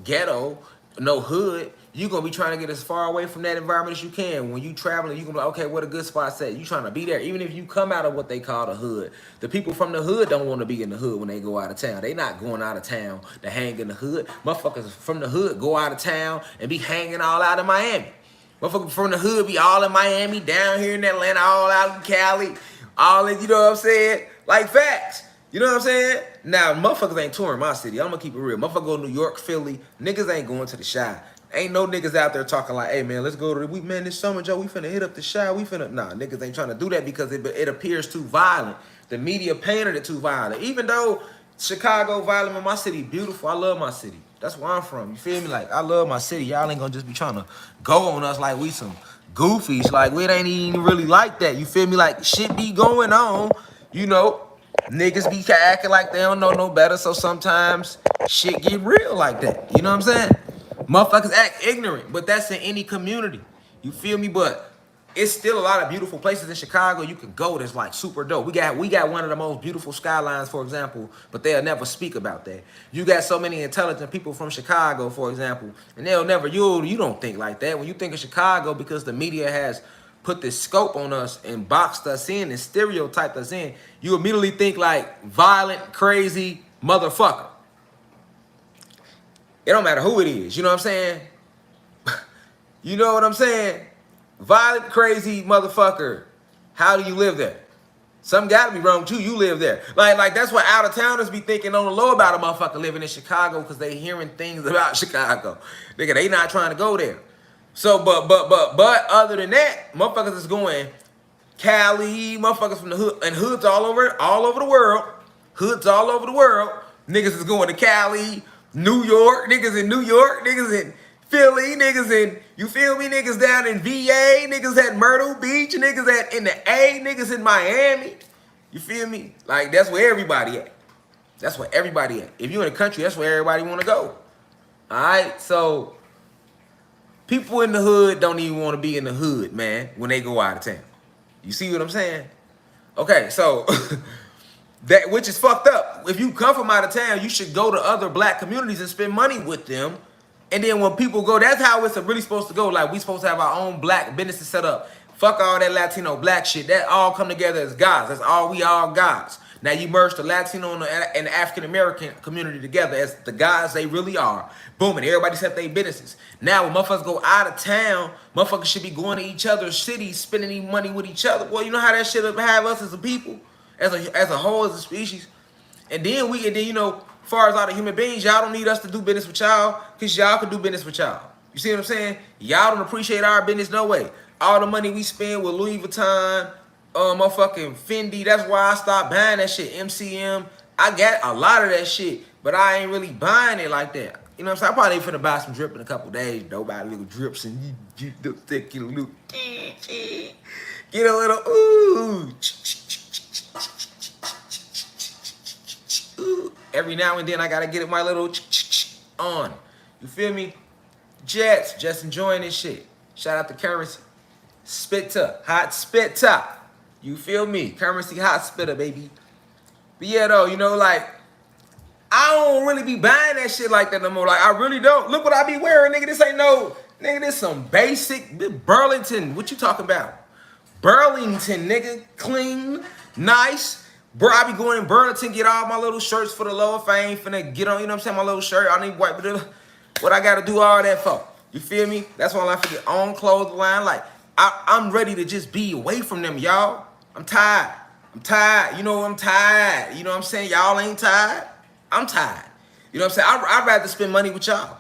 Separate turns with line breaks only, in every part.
ghetto, no hood, you're gonna be trying to get as far away from that environment as you can. When you traveling, you gonna be like, okay, what a good spot's at. You trying to be there. Even if you come out of what they call the hood, the people from the hood don't want to be in the hood when they go out of town. They not going out of town to hang in the hood. Motherfuckers from the hood go out of town and be hanging all out in Miami. Motherfuckers from the hood be all in Miami, down here in Atlanta, all out in Cali, all in, you know what I'm saying? Like facts. You know what I'm saying? Now, motherfuckers ain't touring my city. I'm gonna keep it real. Motherfuckers go to New York, Philly. Niggas ain't going to the Chi. Ain't no niggas out there talking like, hey man, let's go to the, man, this summer, Joe, we finna hit up the Chi. We finna, nah, niggas ain't trying to do that because it appears too violent. The media painted it too violent. Even though Chicago violent, but my city beautiful. I love my city. That's where I'm from. You feel me? Like, I love my city. Y'all ain't gonna just be trying to go on us like we some goofies. Like, we ain't even really like that. You feel me? Like, shit be going on, you know. Niggas be acting like they don't know no better, so sometimes shit get real like that. You know what I'm saying? Motherfuckers act ignorant, but that's in any community. You feel me? But it's still a lot of beautiful places in Chicago you can go that's like super dope. We got one of the most beautiful skylines, for example, but they'll never speak about that. You got so many intelligent people from Chicago, for example, and they'll never, you don't think like that. When you think of Chicago, because the media has put this scope on us and boxed us in and stereotyped us in, you immediately think like violent, crazy motherfucker. It don't matter who it is, you know what I'm saying? You know what I'm saying? Violent, crazy motherfucker. How do you live there? Something gotta be wrong too. You live there. Like that's what out of towners be thinking on the low about a motherfucker living in Chicago because they hearing things about Chicago. Nigga, they not trying to go there. So, but other than that, motherfuckers is going Cali, motherfuckers from the hood, and hoods all over the world. Hoods all over the world. Niggas is going to Cali, New York, niggas in New York, niggas in Philly, niggas in, you feel me, niggas down in VA, niggas at Myrtle Beach, niggas at in the A, niggas in Miami. You feel me? Like, that's where everybody at. That's where everybody at. If you in the country, that's where everybody want to go. All right? So, people in the hood don't even want to be in the hood, man, when they go out of town. You see what I'm saying? Okay, so that, which is fucked up. If you come from out of town, you should go to other black communities and spend money with them. And then when people go, that's how it's really supposed to go. Like, we supposed to have our own black businesses set up. Fuck all that Latino black shit. That all come together as gods. That's all, we all gods. Now you merge the Latino and the African American community together as the gods they really are. Boom, and everybody set their businesses. Now when motherfuckers go out of town, motherfuckers should be going to each other's cities, spending money with each other. Well, you know how that shit have us as a people, as a whole, as a species. And then you know, as far as all the human beings, y'all don't need us to do business with y'all, because y'all can do business with y'all. You see what I'm saying? Y'all don't appreciate our business, no way. All the money we spend with Louis Vuitton, motherfucking Fendi, that's why I stopped buying that shit. MCM, I got a lot of that shit, but I ain't really buying it like that. You know what I'm saying? I probably finna buy some drip in a couple days, though. Buy little drips and you thick, get a little, get a little, ooh. Every now and then I gotta get my little on. You feel me? Jets, just enjoying this shit. Shout out to Currency. Spitter, hot spitter. You feel me? Currency hot spitter, baby. But yeah, though, you know, like, I don't really be buying that shit like that no more. Like, I really don't. Look what I be wearing, nigga. This ain't no, nigga, this some basic Burlington. What you talking about? Burlington, nigga. Clean, nice. Bro, I be going in Burlington, get all my little shirts for the low. If I ain't finna get on, you know what I'm saying, my little shirt, I need white, what I gotta do all that for? You feel me? That's why I like to get on clothes line. Like, I'm ready to just be away from them, y'all. I'm tired. I'm tired. You know, I'm tired. You know what I'm saying? Y'all ain't tired. I'm tired. You know what I'm saying? I'd rather spend money with y'all.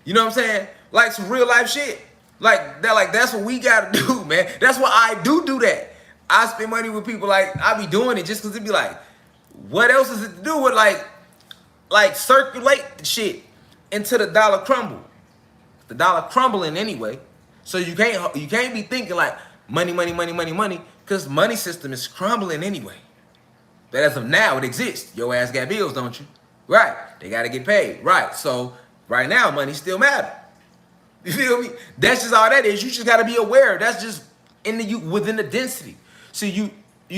You know what I'm saying? Like some real life shit. Like that's what we gotta do, man. That's why I do that. I spend money with people, like, I be doing it just because it be like, what else is it to do with, like circulate the shit into the dollar crumble. The dollar crumbling anyway. So you can't be thinking like money, because money system is crumbling anyway. But as of now, it exists. Your ass got bills, don't you? Right. They got to get paid. Right. So right now, money still matter. You feel me? That's just all that is. You just got to be aware. That's just within the density. So you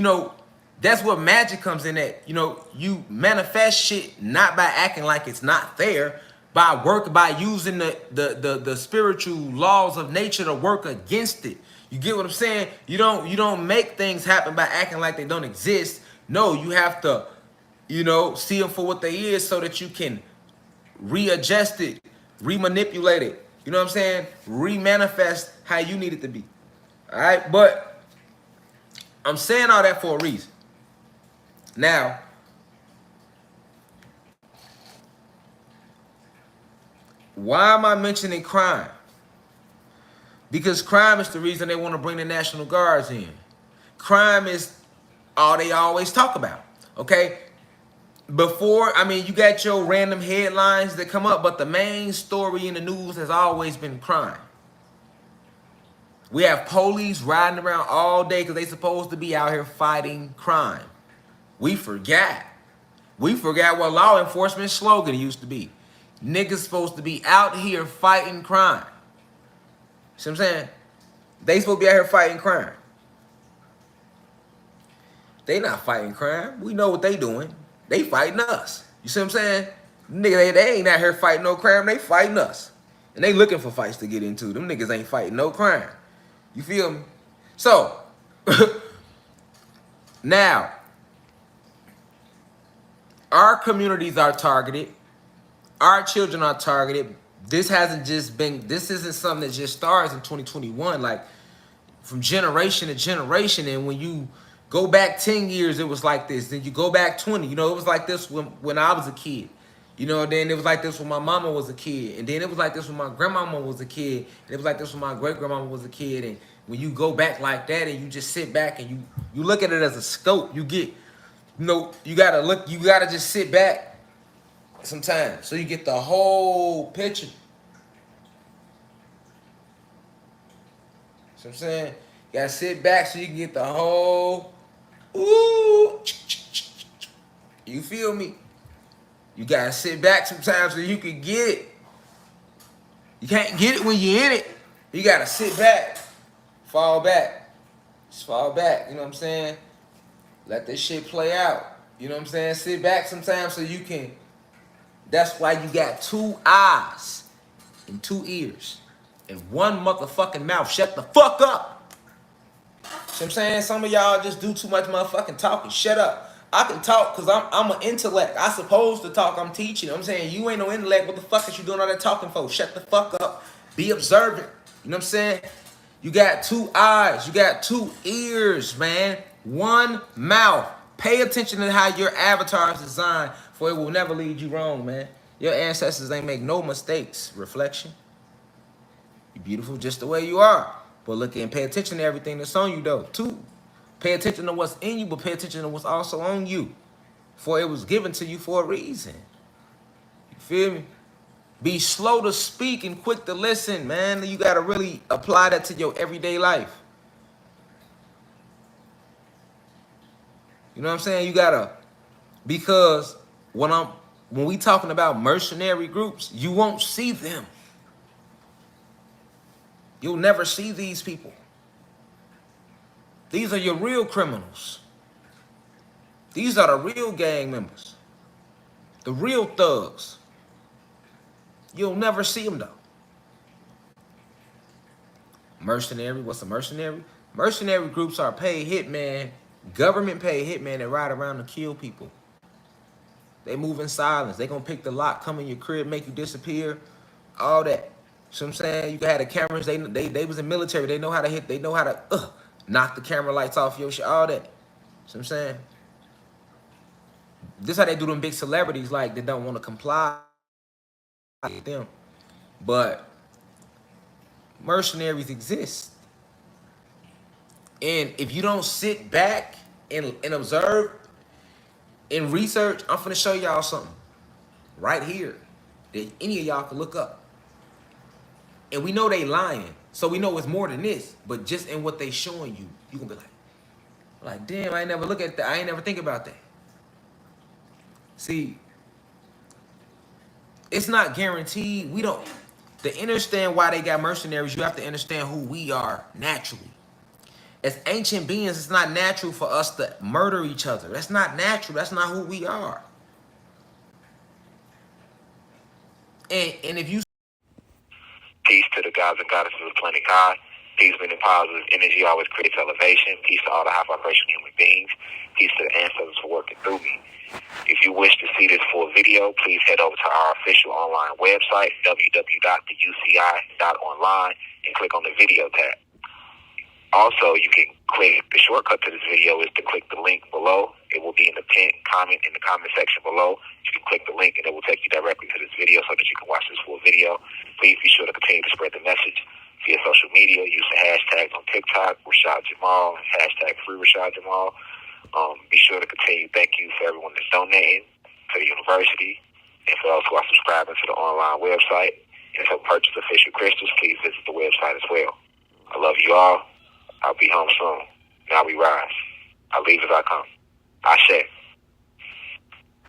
know, that's what magic comes in at. You know, you manifest shit not by acting like it's not there, by using the spiritual laws of nature to work against it. You get what I'm saying? You don't make things happen by acting like they don't exist. No, you have to, see them for what they is so that you can readjust it, remanipulate it. You know what I'm saying? Remanifest how you need it to be. All right, but I'm saying all that for a reason. Now, why am I mentioning crime? Because crime is the reason they want to bring the National Guards in. Crime is all they always talk about, okay? You got your random headlines that come up, but the main story in the news has always been crime. We have police riding around all day because they supposed to be out here fighting crime. We forgot. We forgot what law enforcement slogan used to be. Niggas supposed to be out here fighting crime. See what I'm saying? They supposed to be out here fighting crime. They not fighting crime. We know what they doing. They fighting us. You see what I'm saying? Nigga, they ain't out here fighting no crime. They fighting us. And they looking for fights to get into. Them niggas ain't fighting no crime. You feel me? So, now, our communities are targeted. Our children are targeted. This isn't something that just starts in 2021. Like, from generation to generation. And when you go back 10 years, it was like this. Then you go back 20. It was like this when I was a kid. Then it was like this when my mama was a kid. And then it was like this when my grandmama was a kid. And it was like this when my great-grandmama was a kid. And when you go back like that and you just sit back and you look at it as a scope, you get, you gotta just sit back sometimes so you get the whole picture. See what I'm saying? You gotta sit back so you can get the whole, ooh, you feel me? You gotta sit back sometimes so you can get it. You can't get it when you're in it. You gotta sit back, fall back, just fall back. You know what I'm saying? Let this shit play out. You know what I'm saying? Sit back sometimes so you can. That's why you got 2 eyes and 2 ears and 1 motherfucking mouth. Shut the fuck up. See what I'm saying? Some of y'all just do too much motherfucking talking. Shut up. I can talk because I'm an intellect. I supposed to talk. I'm teaching. I'm saying you ain't no intellect. What the fuck is you doing all that talking for? Shut the fuck up. Be observant. You know what I'm saying? You got 2 eyes. You got 2 ears, man. 1 mouth. Pay attention to how your avatar is designed, for it will never lead you wrong, man. Your ancestors ain't make no mistakes. Reflection. You're beautiful just the way you are. But look and pay attention to everything that's on you, though, too. Pay attention to what's in you, but pay attention to what's also on you. For it was given to you for a reason. You feel me? Be slow to speak and quick to listen, man. You got to really apply that to your everyday life. You know what I'm saying? You got to, because when we talking about mercenary groups, you won't see them. You'll never see these people. These are your real criminals. These are the real gang members. The real thugs. You'll never see them, though. Mercenary, what's a mercenary? Mercenary groups are paid hitmen, government paid hitmen that ride around to kill people. They move in silence. They gonna pick the lock, come in your crib, make you disappear, all that. See what I'm saying? You can have the cameras. They was in military. They know how to hit. They know how to knock the camera lights off your shit. All that. See what I'm saying? This how they do them big celebrities, like they don't want to comply with them. But mercenaries exist. And if you don't sit back and observe and research, I'm finna show y'all something right here that any of y'all can look up. And we know they lying, so we know it's more than this. But just in what they showing you, you gonna be like, damn, I ain't never look at that. I ain't never think about that. See, it's not guaranteed. We don't. To understand why they got mercenaries, you have to understand who we are naturally. As ancient beings, it's not natural for us to murder each other. That's not natural. That's not who we are. And if you
Peace to the gods and goddesses of the planet God. Peace, meaning positive energy always creates elevation. Peace to all the high vibration human beings. Peace to the ancestors for working through me. If you wish to see this full video, please head over to our official online website, www.theuci.online, and click on the video tab. Also, you can click, the shortcut to this video is to click the link below. It will be in the pinned comment in the comment section below. You can click the link and it will take you directly to this video so that you can watch this full video. Please be sure to continue to spread the message via social media. Use the hashtags on TikTok, Rashad Jamal, hashtag free Rashad Jamal. Be sure to continue. Thank you for everyone that's donating to the university and for those who are subscribing to the online website. And to purchase official crystals, please visit the website as well. I love you all. I'll be home soon. Now we rise. I leave as I come. Ashe.